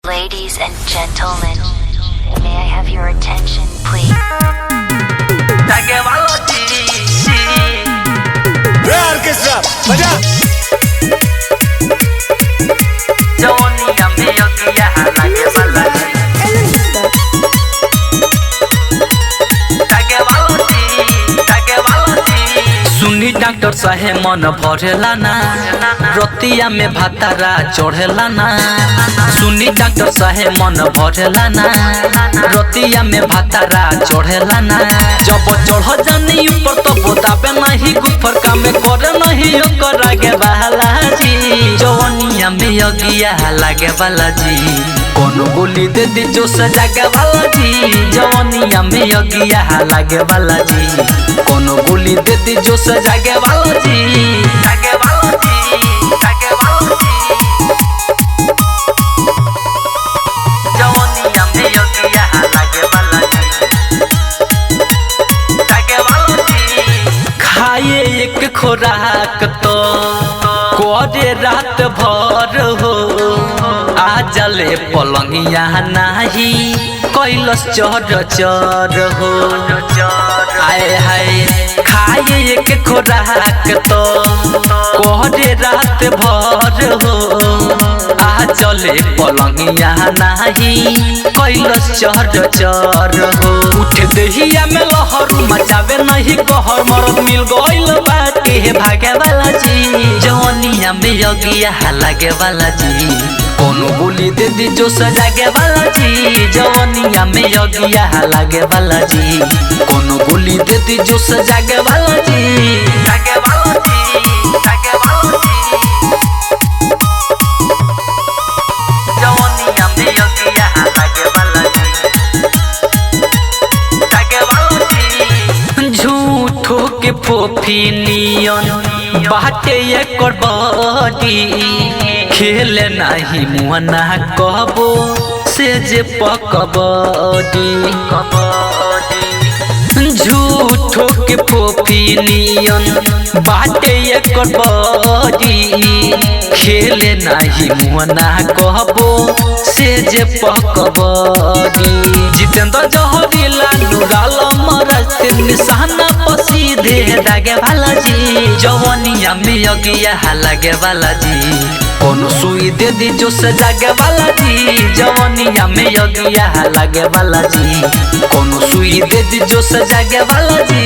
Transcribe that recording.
Ladies and gentlemen, may I have your attention, please? Orchestra, बजा। सुनी doctor साहेब मन भरेला ना, रतिया में भातारा चढ़ेला ना। सुनी डॉक्टर साहेब मन भरेला ना, रतिया में भातारा चढ़ेला ना। जब चढ़ जानी ऊपर तो बताबे नहीं गुफर का में करे नहीं ओकर आगे बहला जी। जवनिया में अगिया लागे वाला जी, कोनो गोली दे दी जो सजागे वाला जी। जवनिया में अगिया लागे वाला जी, कोनो गोली दे दी जो सजागे वाला जी। जागे वाला जी, जागे वाला जी। जवनिया में अगिया लागे वाला जी, जागे वाला जी। खाए एक खोराक तो कोरे रात भर हो, आ जले पलंगिया नाही कैलस चर चर हो। आए हाय खाए एक खोराक तो कोरे रात भर हो, आ चले पलंगिया नाही कैलस चर चर हो। उठ देहिया में लहर मचावे नहीं कहर, मरद मिल गइल बाटे भागे वाला जी। जवनिया में अगिया लागे वाला जी, कोनो गोली दे दी जो सजागे वाला जी। जवनिया में अगिया लागे वाला जी, कोनो गोली दे दी जो सजागे वाला जी। जागे वाला जी, जागे वाला जी। जवनिया में अगिया लागे वाला जी, जागे वाला जी। झूठो के फोफी नियन बाटे एकर बॉडी, खेले नाही मुहना कहबो से जे पकबडी। झूठो के फोफी नियन बाटे एकर बॉडी, खेले नाही मुहना कहबो से जे पकबडी। जितेंद्र जहरीला नुराल मरत निशाना पसीधे दागे वाला जी। जवनिया में अगिया लागे वाला जी, कोनो सुई दे दी जो सजागे वाला जी। जवनिया में अगिया लागे वाला जी, कोनो सुई दे दी जो सजागे वाला जी।